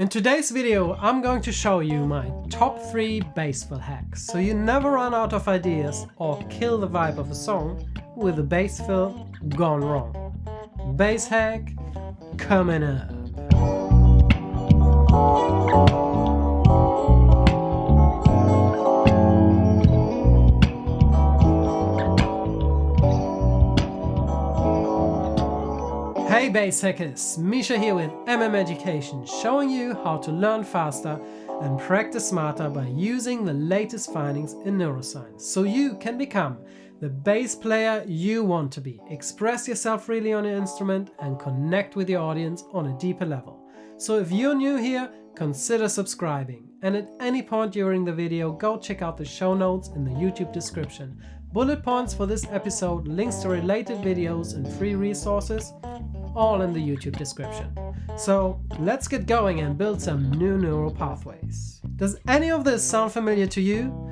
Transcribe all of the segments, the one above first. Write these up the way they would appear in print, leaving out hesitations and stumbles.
In today's video, I'm going to show you my top 3 bass fill hacks, so you never run out of ideas or kill the vibe of a song with a bass fill gone wrong. Bass hack coming up. Hey bass hackers, Misha here with MMEducation, showing you how to learn faster and practice smarter by using the latest findings in neuroscience, so you can become the bass player you want to be, express yourself freely on your instrument and connect with your audience on a deeper level. So if you're new here, consider subscribing, and at any point during the video go check out the show notes in the YouTube description. Bullet points for this episode, links to related videos and free resources, all in the YouTube description. So let's get going and build some new neural pathways. Does any of this sound familiar to you?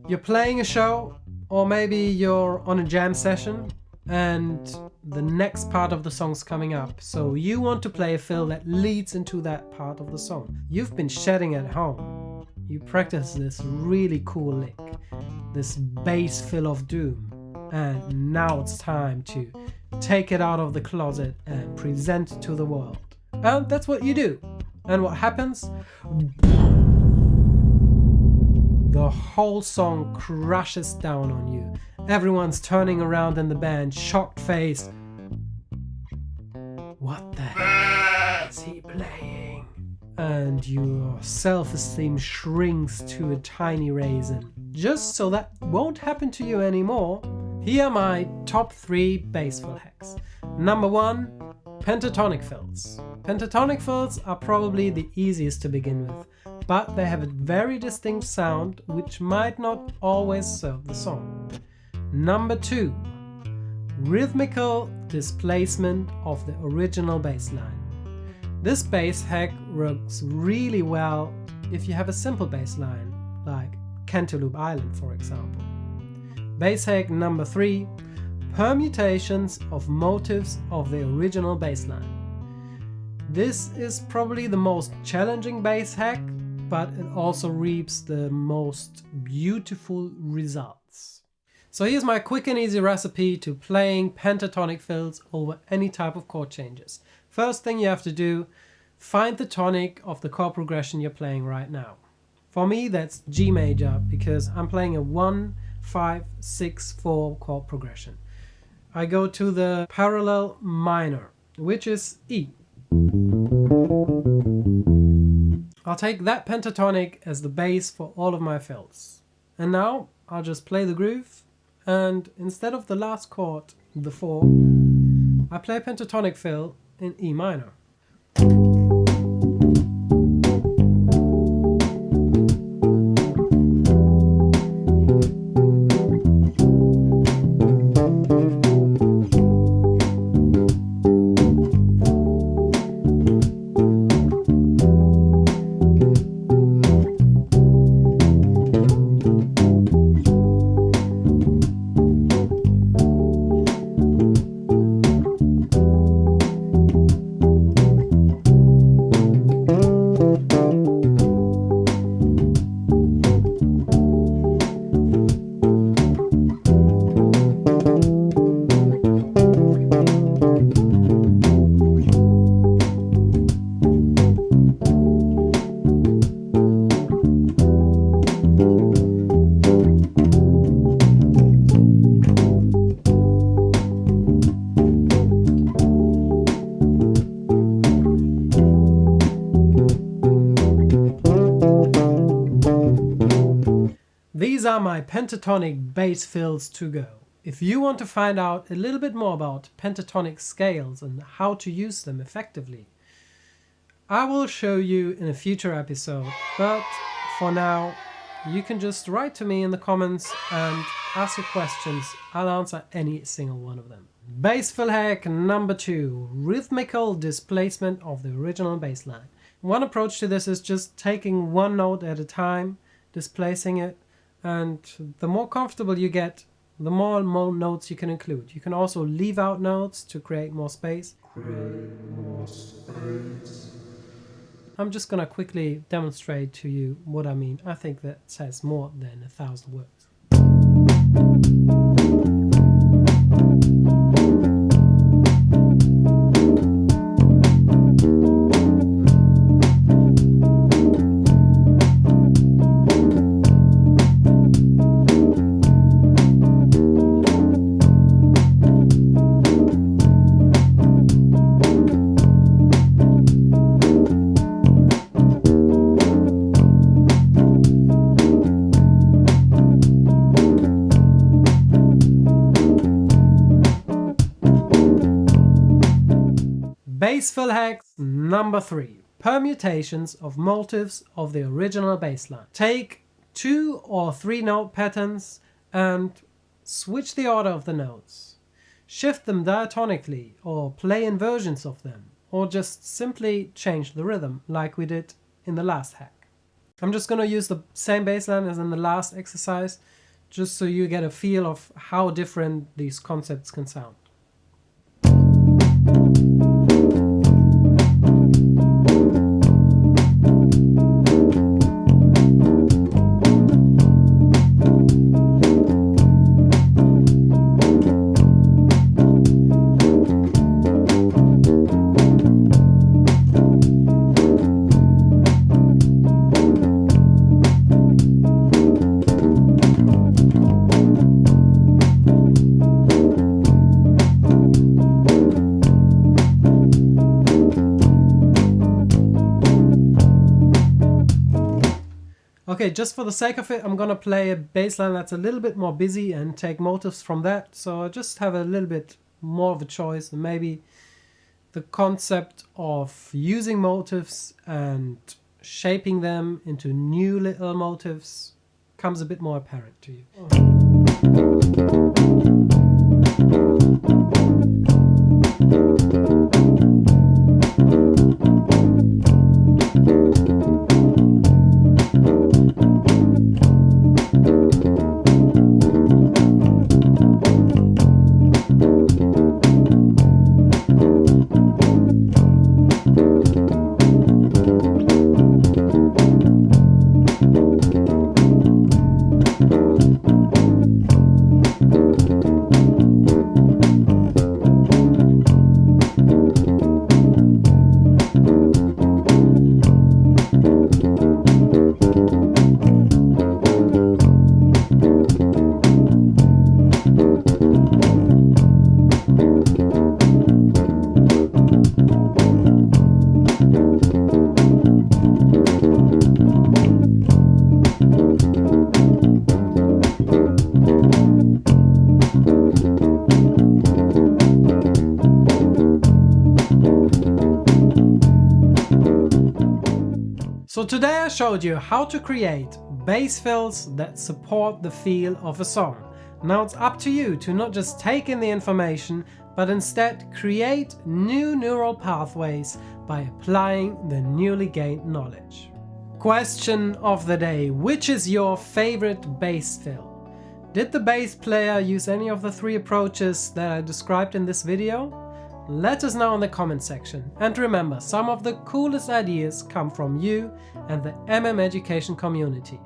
You're playing a show, or maybe you're on a jam session and the next part of the song's coming up, so you want to play a fill that leads into that part of the song. You've been shedding at home. You practice this really cool lick, this bass fill of doom, and now it's time to take it out of the closet and present it to the world. And that's what you do. And what happens? The whole song crashes down on you. Everyone's turning around in the band, shocked faced. What the heck is he playing? And your self-esteem shrinks to a tiny raisin. Just so that won't happen to you anymore, here are my top 3 bass fill hacks. Number 1, pentatonic fills. Pentatonic fills are probably the easiest to begin with, but they have a very distinct sound which might not always serve the song. Number 2, rhythmical displacement of the original bass line. This bass hack works really well if you have a simple bass line, like Cantaloupe Island for example. Bass hack number 3, permutations of motives of the original bass line. This is probably the most challenging bass hack, but it also reaps the most beautiful results. So here's my quick and easy recipe to playing pentatonic fills over any type of chord changes. First thing you have to do, find the tonic of the chord progression you're playing right now. For me that's G major, because I'm playing a 1, 5, 6, 4 chord progression. I go to the parallel minor, which is E. I'll take that pentatonic as the bass for all of my fills. And now I'll just play the groove, and instead of the last chord, the 4, I play a pentatonic fill in E minor. These are my pentatonic bass fills to go. If you want to find out a little bit more about pentatonic scales and how to use them effectively, I will show you in a future episode, but for now you can just write to me in the comments and ask your questions. I'll answer any single one of them. Bass fill hack number 2, rhythmical displacement of the original bass line. One approach to this is just taking one note at a time, displacing it, and the more comfortable you get, the more notes you can include. You can also leave out notes to create more space. I'm just gonna quickly demonstrate to you what I mean. I think that says more than 1,000 words. Bass fill hacks number 3. Permutations of motives of the original bassline. Take 2 or 3 note patterns and switch the order of the notes. Shift them diatonically or play inversions of them, or just simply change the rhythm like we did in the last hack. I'm just going to use the same bassline as in the last exercise, just so you get a feel of how different these concepts can sound. Okay, just for the sake of it, I'm gonna play a bass line that's a little bit more busy and take motives from that, so I just have a little bit more of a choice, and maybe the concept of using motives and shaping them into new little motives comes a bit more apparent to you. So today I showed you how to create bass fills that support the feel of a song. Now it's up to you to not just take in the information, but instead create new neural pathways by applying the newly gained knowledge. Question of the day: which is your favorite bass fill? Did the bass player use any of the 3 approaches that I described in this video? Let us know in the comment section, and remember, some of the coolest ideas come from you and the MMEducation community.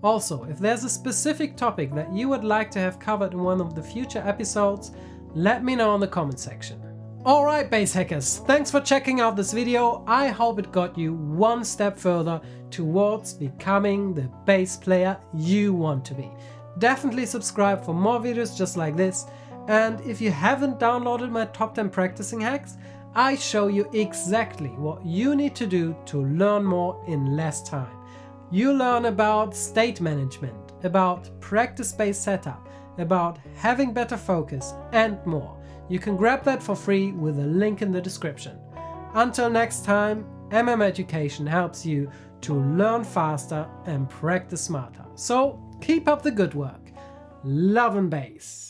Also, if there's a specific topic that you would like to have covered in one of the future episodes, let me know in the comment section. Alright bass hackers, thanks for checking out this video. I hope it got you one step further towards becoming the bass player you want to be. Definitely subscribe for more videos just like this. And if you haven't downloaded my top 10 practicing hacks, I show you exactly what you need to do to learn more in less time. You learn about state management, about practice-based setup, about having better focus, and more. You can grab that for free with a link in the description. Until next time, MMEducation helps you to learn faster and practice smarter. So keep up the good work. Love and bass.